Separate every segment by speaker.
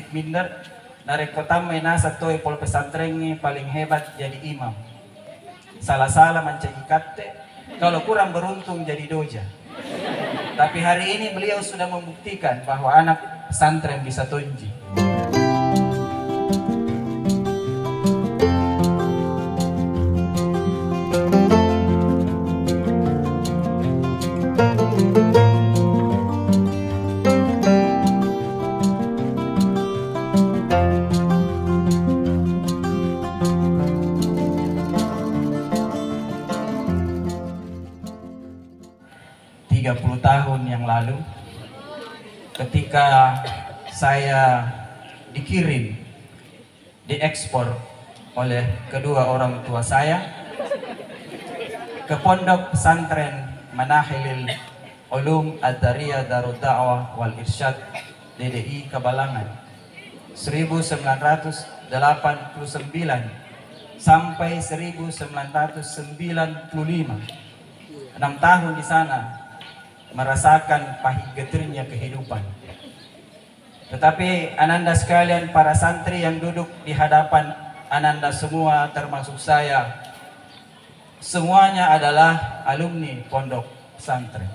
Speaker 1: sedikit minder, narek pertama nasa toy pol pesantren ini paling hebat jadi imam. Salah-salah mencegikate, kalau kurang beruntung jadi doja. Tapi hari ini beliau sudah membuktikan bahwa anak pesantren bisa tonji. 30 tahun yang lalu ketika saya dikirim, diekspor oleh kedua orang tua saya ke pondok pesantren Manahilil Ulum Ad-Dariyah Darud Da'wah wal Irsyad DDI Kabalangan 1989 sampai 1995. 6 tahun di sana merasakan pahit getirnya kehidupan. Tetapi Ananda sekalian, para santri yang duduk di hadapan Ananda semua termasuk saya, semuanya adalah alumni pondok pesantren.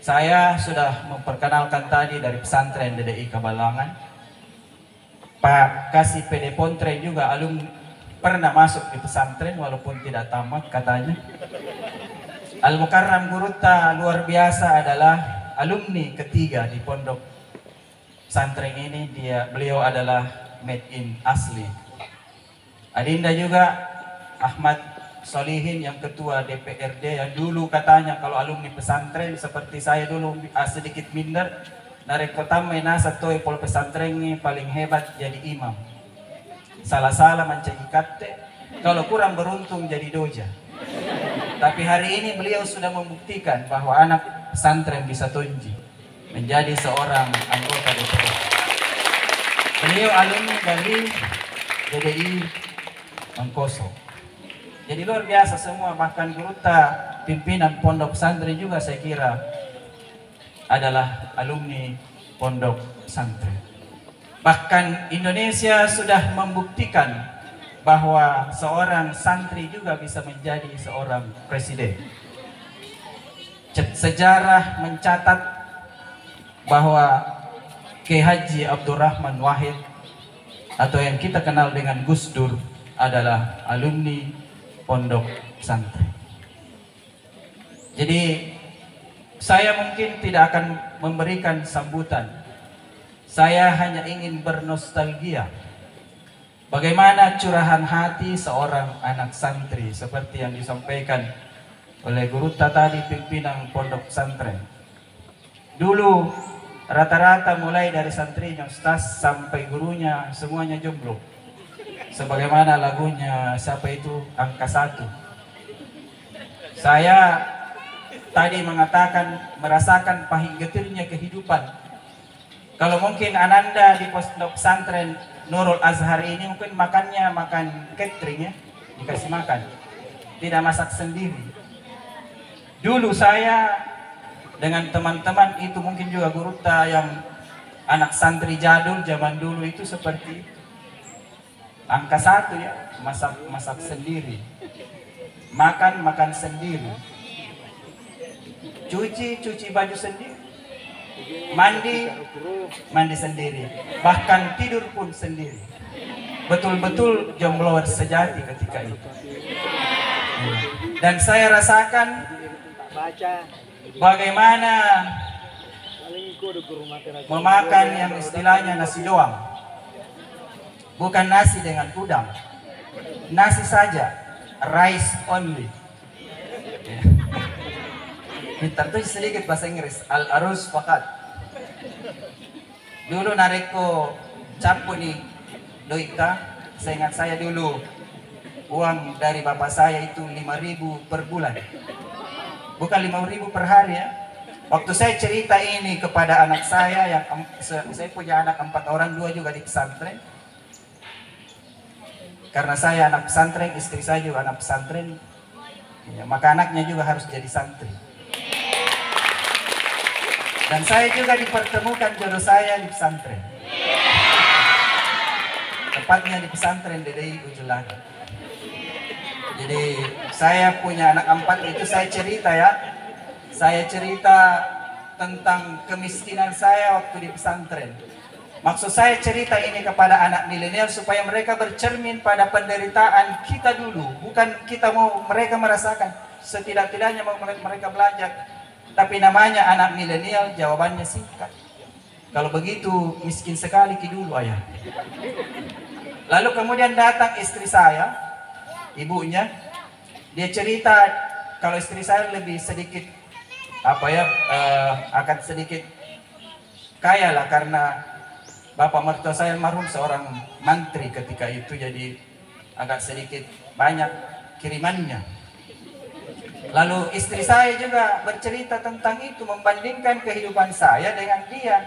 Speaker 1: Saya sudah memperkenalkan tadi dari pesantren DDI Kabalangan. Pak Kasih PD Pontre juga alumni, pernah masuk di pesantren walaupun tidak tamat katanya. Al-Mukarram Guruta luar biasa adalah alumni ketiga di pondok pesantren ini. Beliau adalah made in asli. Adinda juga Ahmad Solihin yang ketua DPRD yang dulu katanya kalau alumni pesantren seperti saya dulu sedikit minder, narek pertama nasa toy pol pesantren ini paling hebat jadi imam. Salah-salah mencegikate, kalau kurang beruntung jadi doja. Tapi hari ini beliau sudah membuktikan bahwa anak pesantren bisa tonji menjadi seorang anggota DPR. Beliau alumni dari DDI Mangkoso. Jadi luar biasa semua, bahkan Guruta pimpinan pondok pesantren juga saya kira adalah alumni pondok pesantren. Bahkan Indonesia sudah membuktikan bahwa seorang santri juga bisa menjadi seorang presiden. Sejarah mencatat bahwa Kiai Haji Abdurrahman Wahid atau yang kita kenal dengan Gus Dur adalah alumni pondok pesantren. Jadi saya mungkin tidak akan memberikan sambutan. Saya hanya ingin bernostalgia bagaimana curahan hati seorang anak santri seperti yang disampaikan oleh Guruta tadi, pimpinan pondok pesantren. Dulu rata-rata mulai dari santrinya Ustaz sampai gurunya semuanya jomblo. Sebagaimana lagunya siapa itu, Angka 1. Saya tadi mengatakan merasakan pahit getirnya kehidupan. Kalau mungkin Ananda di pondok pesantren Nurul Azhar ini mungkin makannya makan catering ya, dikasih makan, tidak masak sendiri. Dulu saya dengan teman-teman itu mungkin juga Guruta yang anak santri jadul zaman dulu itu seperti Angka 1 ya, masak sendiri, makan sendiri, cuci baju sendiri, mandi sendiri, bahkan tidur pun sendiri. Betul-betul jomblo sejati ketika itu. Dan saya rasakan bagaimana memakan yang istilahnya nasi doang. Bukan nasi dengan udang, nasi saja, rice only. Pintar tuh sedikit bahasa Inggris, al-arus fakat. Dulu nareko capu nih doika, saya ingat saya dulu uang dari bapak saya itu 5.000 per bulan, bukan 5.000 per hari ya. Waktu saya cerita ini kepada anak saya yang saya punya anak 4 orang, 2 juga di pesantren. Karena saya anak pesantren, istri saya juga anak pesantren, ya, maka anaknya juga harus jadi santri. Dan saya juga dipertemukan jodoh saya di pesantren. tepatnya di pesantren DDI Ujulada. Jadi saya punya anak 4 itu saya cerita ya. Saya cerita tentang kemiskinan saya waktu di pesantren. Maksud saya cerita ini kepada anak milenial supaya mereka bercermin pada penderitaan kita dulu. Bukan kita mau mereka merasakan, setidak-tidaknya mau mereka belajar. Tapi namanya anak milenial, jawabannya singkat. Kalau begitu miskin sekali ki dulu ayah. Lalu kemudian datang istri saya, ibunya, dia cerita kalau istri saya lebih sedikit akan sedikit kaya lah karena bapak mertua saya almarhum seorang mantri ketika itu, jadi agak sedikit banyak kirimannya. Lalu istri saya juga bercerita tentang itu, membandingkan kehidupan saya dengan dia.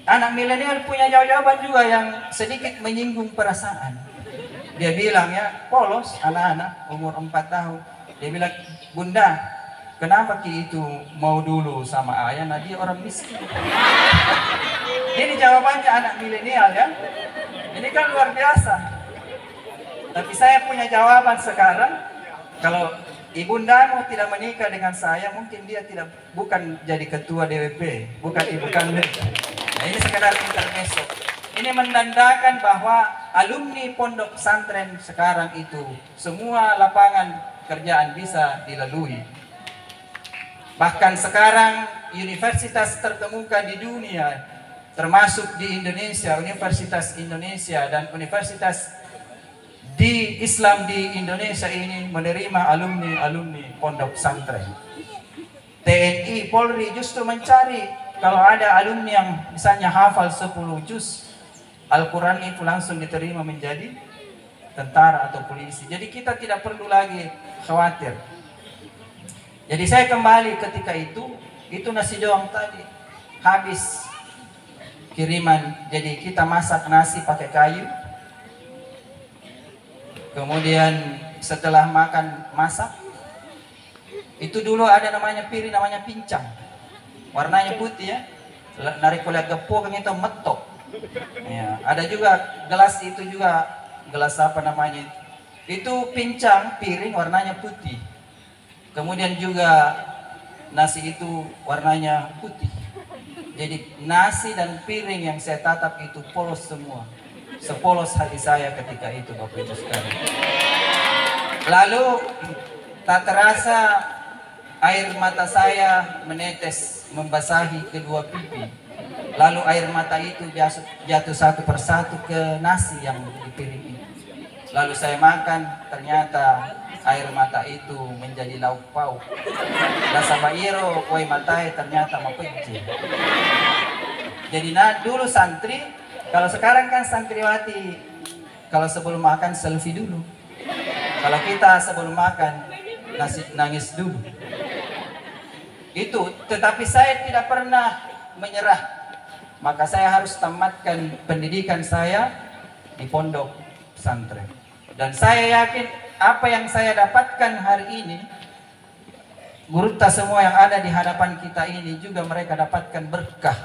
Speaker 1: Anak milenial punya jawaban juga yang sedikit menyinggung perasaan. Dia bilang ya, polos anak-anak umur 4 tahun. Dia bilang, bunda, kenapa ki itu mau dulu sama ayah? Nah dia orang miskin. Ini jawabannya anak milenial ya. Ini kan luar biasa. Tapi saya punya jawaban sekarang. Kalau ibundamu tidak menikah dengan saya, mungkin dia bukan jadi ketua DWP, bukan ibu kandung. Nah ini sekedar intermezzo. Ini menandakan bahwa alumni pondok pesantren sekarang itu semua lapangan kerjaan bisa dilalui. Bahkan sekarang universitas terkemuka di dunia, termasuk di Indonesia, Universitas Indonesia dan universitas di Islam di Indonesia ini menerima alumni pondok pesantren. TNI, Polri justru mencari kalau ada alumni yang misalnya hafal 10 juz Al-Quran itu langsung diterima menjadi tentara atau polisi. Jadi kita tidak perlu lagi khawatir. Jadi saya kembali ketika itu nasi doang tadi habis kiriman. Jadi kita masak nasi pakai kayu. Kemudian setelah masak, itu dulu ada namanya piring, namanya pincang. Warnanya putih ya. Narik kulit gepuk itu metok. Ya, ada juga gelas itu juga, gelas apa namanya? Itu pincang, piring warnanya putih. Kemudian juga nasi itu warnanya putih. Jadi nasi dan piring yang saya tatap itu polos semua. Sepolos hati saya ketika itu Bapak Ibu sekalian. Lalu tak terasa air mata saya menetes membasahi kedua pipi. Lalu air mata itu jatuh satu persatu ke nasi yang dipiring itu. Lalu saya makan, ternyata air mata itu menjadi lauk pauk. Rasa bairo, kue matai ternyata mapeje. Jadi dulu santri, kalau sekarang kan santriwati, kalau sebelum makan selfie dulu. Kalau kita sebelum makan nangis dulu. Itu, tetapi saya tidak pernah menyerah. Maka saya harus tamatkan pendidikan saya di pondok pesantren. Dan saya yakin apa yang saya dapatkan hari ini, guru kita semua yang ada di hadapan kita ini juga mereka dapatkan berkah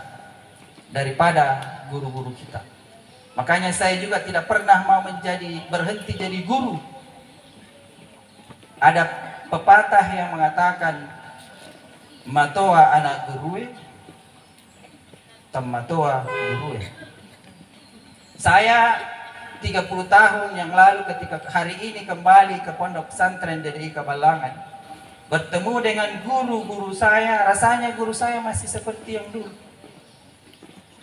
Speaker 1: daripada guru-guru kita. Makanya saya juga tidak pernah mau berhenti jadi guru. Ada pepatah yang mengatakan, matoa anak guru, tamatoa guru. Saya 30 tahun yang lalu ketika hari ini kembali ke pondok pesantren DDI Kabalangan, bertemu dengan guru-guru saya, rasanya guru saya masih seperti yang dulu.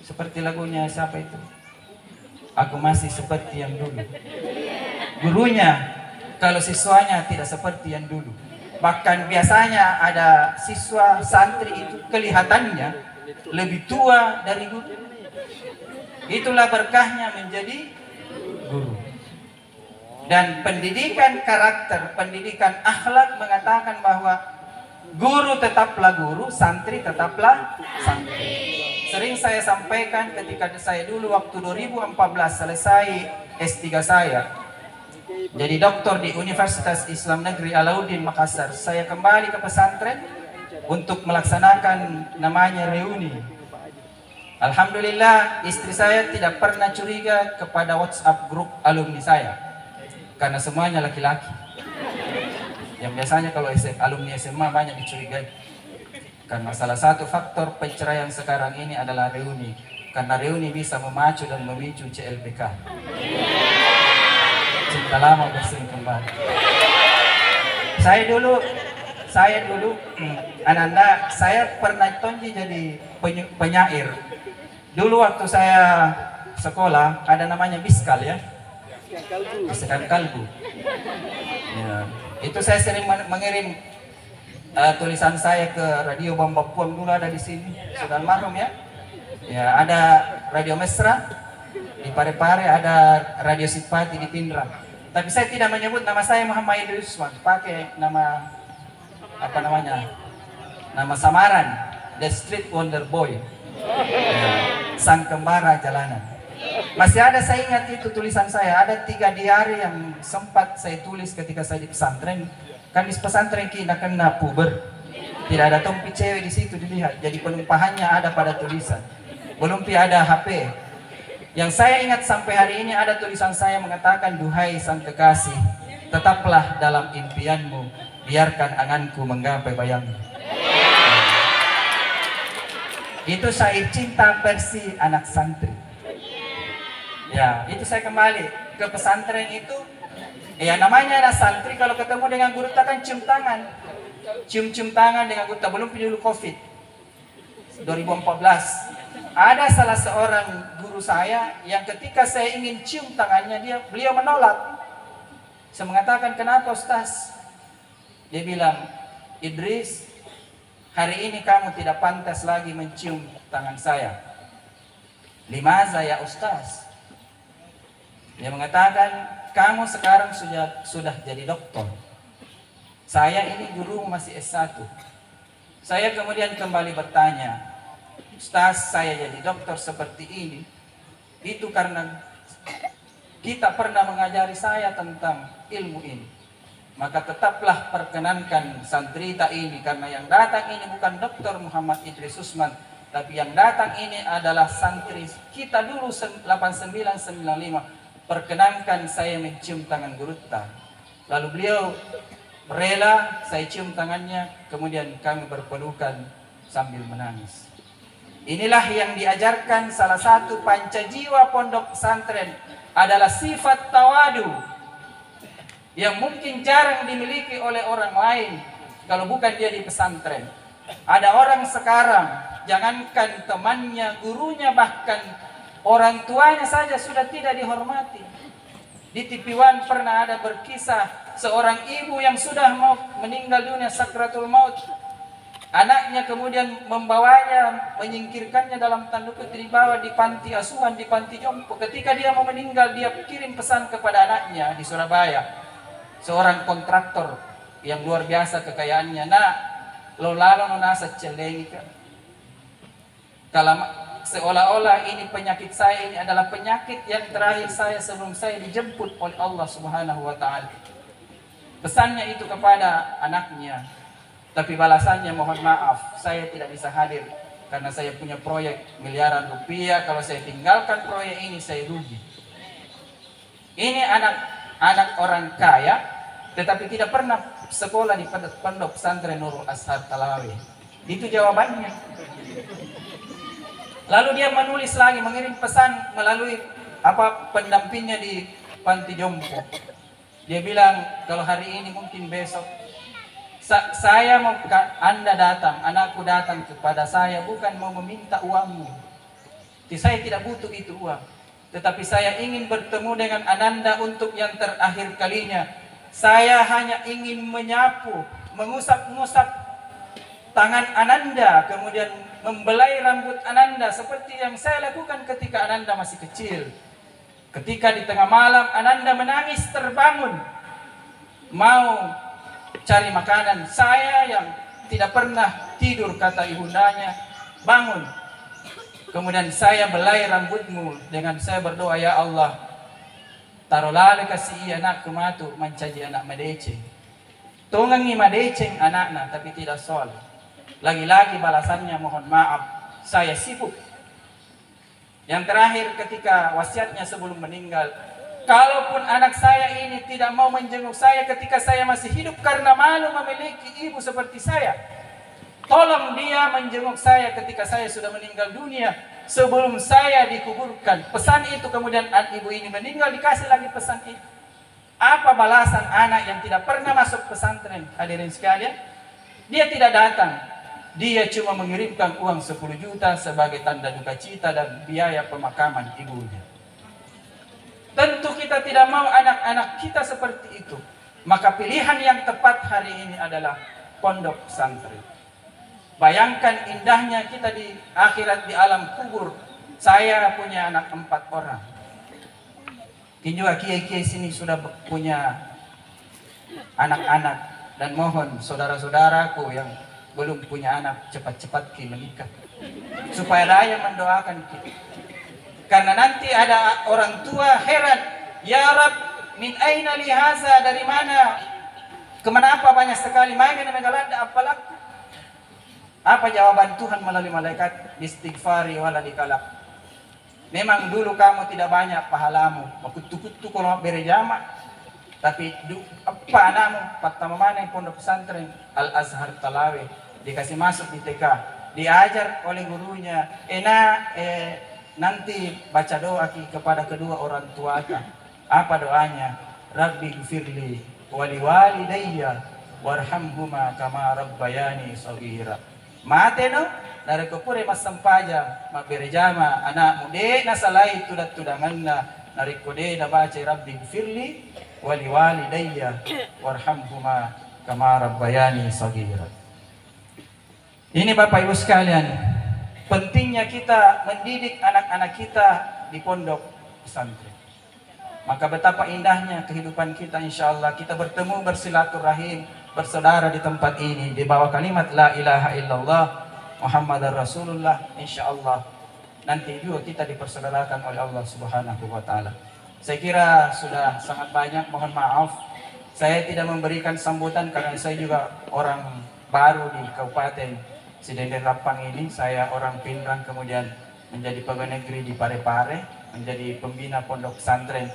Speaker 1: Seperti lagunya siapa itu? Aku masih seperti yang dulu. Gurunya, kalau siswanya tidak seperti yang dulu. Bahkan biasanya ada siswa santri itu kelihatannya lebih tua dari guru. Itulah berkahnya menjadi guru. Dan pendidikan karakter, pendidikan akhlak mengatakan bahwa guru tetaplah guru, santri tetaplah santri. Sering saya sampaikan ketika saya dulu waktu 2014 selesai S3 saya jadi doktor di Universitas Islam Negeri Alauddin Makassar. Saya kembali ke pesantren untuk melaksanakan namanya reuni. Alhamdulillah istri saya tidak pernah curiga kepada WhatsApp grup alumni saya, karena semuanya laki-laki. Yang biasanya kalau alumni SMA banyak dicurigai. Karena salah satu faktor perceraian sekarang ini adalah reuni. Karena reuni bisa memacu dan memicu CLBK. Cinta lama bersih kembali. Saya dulu Ananda, saya pernah tonji jadi penyair. Dulu waktu saya sekolah ada namanya Biskal ya. Bisikan Kalbu. Ya. Itu saya sering mengirim tulisan saya ke Radio Bamba Puang, dulu ada di sini, sudah almarhum ya. Ya, ada Radio Mesra di Parepare, ada Radio Sipati di Pindrang. Tapi saya tidak menyebut nama saya Muhammad Idris Usman, pakai nama apa namanya? Nama samaran, The Street Wonder Boy. Ya, sang kembara jalanan. Masih ada, saya ingat itu tulisan saya, ada 3 diari yang sempat saya tulis ketika saya di pesantren. Kan di pesantren kita kena puber, tidak ada tompi cewek di situ dilihat, jadi penumpahannya ada pada tulisan. Belum ada HP. Yang saya ingat sampai hari ini ada tulisan saya mengatakan, duhai sang kekasih, tetaplah dalam impianmu, biarkan anganku menggapai bayangmu. Itu syair cinta versi anak santri. Ya, itu saya kembali ke pesantren itu. Ya, namanya ada santri, kalau ketemu dengan guru kan cium tangan. Cium-cium tangan dengan guru, belum dulu Covid 2014. Ada salah seorang guru saya yang ketika saya ingin cium tangannya, beliau menolak. Saya mengatakan, kenapa Ustaz? Dia bilang, Idris, hari ini kamu tidak pantas lagi mencium tangan saya. Limaza ya Ustaz? Dia mengatakan, kamu sekarang sudah jadi dokter. Saya ini guru masih S1. Saya kemudian kembali bertanya, Ustaz, saya jadi dokter seperti ini, itu karena kita pernah mengajari saya tentang ilmu ini. Maka tetaplah perkenankan santrita ini, karena yang datang ini bukan Dr. Muhammad Idris Usman, tapi yang datang ini adalah santri kita dulu 8995. Perkenankan saya mencium tangan Gurutta. Lalu beliau rela, saya cium tangannya, kemudian kami berpelukan sambil menangis. Inilah yang diajarkan salah satu pancajiwa pondok pesantren, adalah sifat tawadu yang mungkin jarang dimiliki oleh orang lain kalau bukan dia di pesantren. Ada orang sekarang, jangankan temannya, gurunya, bahkan orang tuanya saja sudah tidak dihormati. Di TV One pernah ada berkisah seorang ibu yang sudah mau meninggal dunia sakratul maut. Anaknya kemudian membawanya, menyingkirkannya dalam tanda kutip, dibawa di panti asuhan, di panti jompo. Ketika dia mau meninggal, dia kirim pesan kepada anaknya di Surabaya. Seorang kontraktor yang luar biasa kekayaannya. Nak, lo lalo nasa celengi ka. Kalau seolah-olah ini penyakit saya, ini adalah penyakit yang terakhir saya sebelum saya dijemput oleh Allah Subhanahu wa Ta'ala. Pesannya itu kepada anaknya, tapi balasannya mohon maaf, saya tidak bisa hadir karena saya punya proyek miliaran rupiah. Kalau saya tinggalkan proyek ini, saya rugi. Ini anak orang kaya, tetapi tidak pernah sekolah di pondok pesantren Nurul Ashar Talawi. Itu jawabannya. Lalu dia menulis lagi, mengirim pesan melalui pendampingnya di panti jompo. Dia bilang, kalau hari ini mungkin besok saya mau Anda datang, anakku datang kepada saya bukan mau meminta uangmu. Saya tidak butuh itu uang, tetapi saya ingin bertemu dengan Ananda untuk yang terakhir kalinya. Saya hanya ingin menyapu, mengusap-ngusap tangan Ananda, kemudian membelai rambut Ananda seperti yang saya lakukan ketika Ananda masih kecil. Ketika di tengah malam Ananda menangis terbangun, mau cari makanan, saya yang tidak pernah tidur, kata ibundanya, bangun. Kemudian saya belai rambutmu dengan saya berdoa, ya Allah, taruhlah kasih anak kematu mencaji anak madece. Tungangi madeceng anaknya tapi tidak sol. Lagi-lagi balasannya mohon maaf, saya sibuk. Yang terakhir ketika wasiatnya sebelum meninggal, kalaupun anak saya ini tidak mau menjenguk saya ketika saya masih hidup karena malu memiliki ibu seperti saya, tolong dia menjenguk saya ketika saya sudah meninggal dunia sebelum saya dikuburkan. Pesan itu kemudian ibu ini meninggal, dikasih lagi pesan itu. Apa balasan anak yang tidak pernah masuk pesantren? Hadirin sekalian, dia tidak datang. Dia cuma mengirimkan uang 10 juta sebagai tanda duka cita dan biaya pemakaman ibunya. Tentu kita tidak mau anak-anak kita seperti itu. Maka pilihan yang tepat hari ini adalah pondok pesantren. Bayangkan indahnya kita di akhirat, di alam kubur. Saya punya anak 4 orang. Kini juga kiai-kiai sini sudah punya anak-anak. Dan mohon saudara-saudaraku yang belum punya anak, cepat-cepat menikah. Supaya raya mendoakan kita. Karena nanti ada orang tua heran, ya Rab, min aina li haza, dari mana? Kenapa banyak sekali main megalanda apalagi? Apa jawaban Tuhan melalui malaikat? Istighfari wala dikalak. Memang dulu kamu tidak banyak pahalamu, kutu-kutu kalau berjamaah, tapi apa anakmu pertama mana yang pondok pesantren Al-Azhar Talawe, dikasih masuk di TK, diajar oleh gurunya, nanti baca doa kepada kedua orang tua. Apa doanya? Rabbi gfirli wali walidayya warhamhuma kama rabbayani shaghira. Mate no dari kupure masampaja maberejama anak mude nasalai tudangan na dari kode na baca Rabbi gfirli wali walidayya warhamhuma kama rabbayani shaghira. Ini Bapak Ibu sekalian, pentingnya kita mendidik anak-anak kita di pondok pesantren. Maka betapa indahnya kehidupan kita, insya Allah kita bertemu, bersilaturahim, bersaudara di tempat ini di bawah kalimat la ilaha illallah Muhammadar Rasulullah. Insya Allah nanti juga kita dipersaudarakan oleh Allah Subhanahu wa Ta'ala. Saya kira sudah sangat banyak, mohon maaf saya tidak memberikan sambutan karena saya juga orang baru di Kabupaten Sidendel Lampang ini. Saya orang Pindrang, kemudian menjadi pegawai negeri di Parepare, menjadi pembina pondok pesantren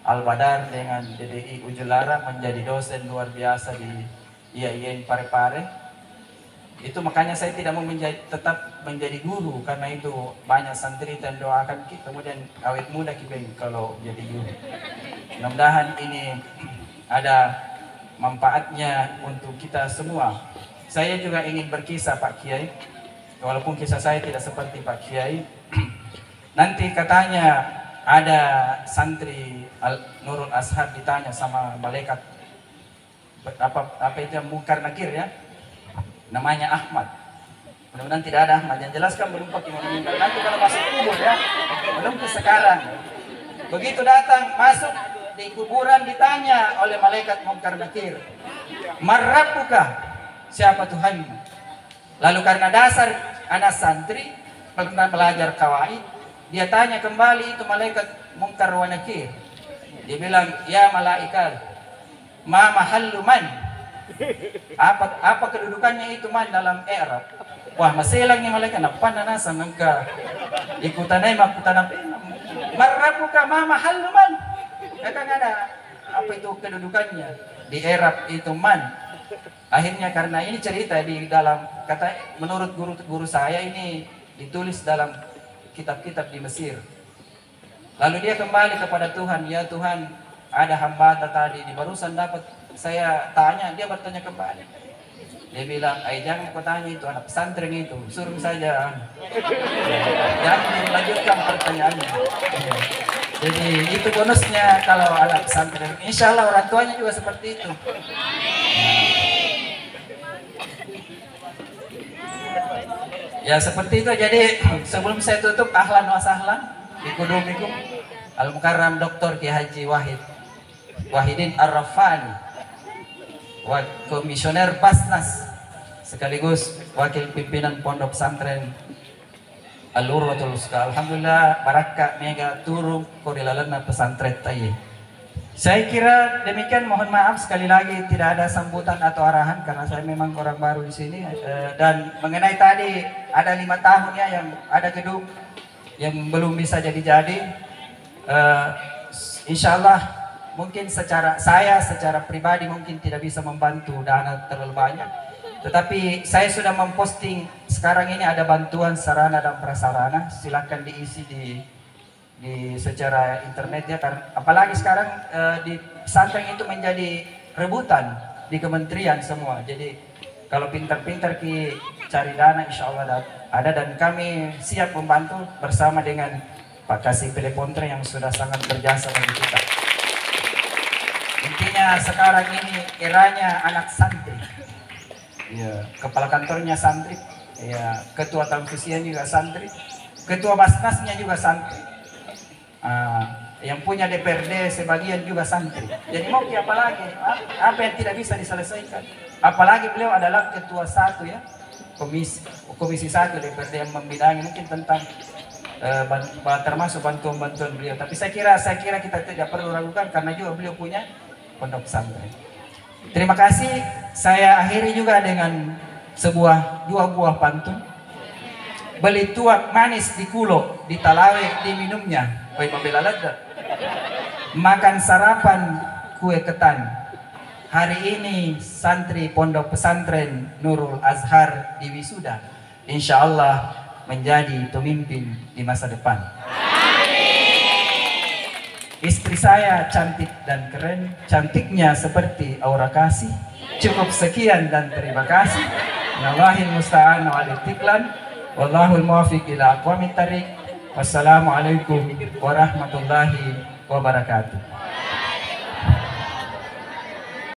Speaker 1: Al-Badar dengan DDI Ujelara, menjadi dosen luar biasa di IAIN Parepare. Itu makanya saya tidak mau tetap menjadi guru, karena itu banyak santri dan doakan kita kemudian awet muda kita kalau jadi guru. Mudah-mudahan ini ada manfaatnya untuk kita semua. Saya juga ingin berkisah Pak Kiai, walaupun kisah saya tidak seperti Pak Kiai. Nanti katanya ada santri Nurul Azhar ditanya sama malaikat, apa itu yang mungkar nakir ya, namanya Ahmad. Mudah-mudahan tidak ada Ahmad, yang jelaskan belum pakai meninggal. Nanti kalau masuk kubur ya, belum ke sekarang. Begitu datang masuk di kuburan ditanya oleh malaikat mungkar nakir, marrabuka, siapa Tuhanmu? Lalu karena dasar anak santri pernah belajar kawaid, dia tanya kembali itu malaikat mungkar wa nakir. Dia bilang, ya malaikat, ma mahallu man? Apa kedudukannya itu man dalam i'rab? Wah, masilang ni malaikat napan na nasa nangka ikutanay makutanapin. Marrabuka ma mahallu man? Kan ada apa itu kedudukannya di i'rab itu man. Akhirnya karena ini cerita di dalam kata, menurut guru saya ini ditulis dalam kitab-kitab di Mesir. Lalu dia kembali kepada Tuhan, ya Tuhan, ada hamba tadi di barusan dapat saya tanya, dia bertanya kembali. Dia bilang, jangan kau tanya itu anak pesantren itu, suruh saja. Jangan dilanjutkan pertanyaannya. Jadi itu bonusnya kalau anak pesantren. Insya Allah orang tuanya juga seperti itu. Ya seperti itu. Jadi sebelum saya tutup, ahlan wa sahlan bikudumikum Al-Mukarram Dr. Ki Haji Wahidin Ar-Rafani, Komisioner Basnas sekaligus Wakil Pimpinan Pondok Pesantren Al-Urwatul Wusta. Alhamdulillah barakah mega turun korilalana pesantren tayi. Saya kira demikian, mohon maaf sekali lagi tidak ada sambutan atau arahan karena saya memang orang baru di sini. Dan mengenai tadi ada 5 tahun ya yang ada gedung, yang belum bisa jadi-jadi, insya Allah mungkin secara pribadi mungkin tidak bisa membantu dana terlalu banyak, tetapi saya sudah memposting sekarang ini ada bantuan sarana dan prasarana, silakan diisi di secara internet ya, karena apalagi sekarang di pesantren itu menjadi rebutan di kementerian semua. Jadi kalau pintar-pintar cari dana insya Allah ada, dan kami siap membantu bersama dengan Pak Kasih Pelepontre yang sudah sangat berjasa bagi kita. Intinya sekarang ini eranya anak santri. Ya, kepala kantornya santri, ya, ketua Tamfisian juga santri, ketua Basnasnya juga santri. Yang punya DPRD sebagian juga santri. Jadi mau apa lagi? Apa yang tidak bisa diselesaikan? Apalagi beliau adalah ketua satu ya, komisi satu DPRD yang membidangi mungkin tentang termasuk bantuan-bantuan beliau. Tapi saya kira kita tidak perlu ragukan karena juga beliau punya pondok pesantren. Terima kasih. Saya akhiri juga dengan dua buah pantun. Beli tuak manis di kulo, di talawe diminumnya. Oi membela lada. Makan sarapan kue ketan. Hari ini santri pondok pesantren Nurul Azhar di wisuda. Insya Allah menjadi pemimpin di masa depan. Istri saya cantik dan keren, cantiknya seperti aura kasih. Cukup sekian dan terima kasih. Wallahil musta'an wal istiqlan. Wallahul muwaffiq ila aqwamit thariq. Wassalamualaikum warahmatullahi wabarakatuh.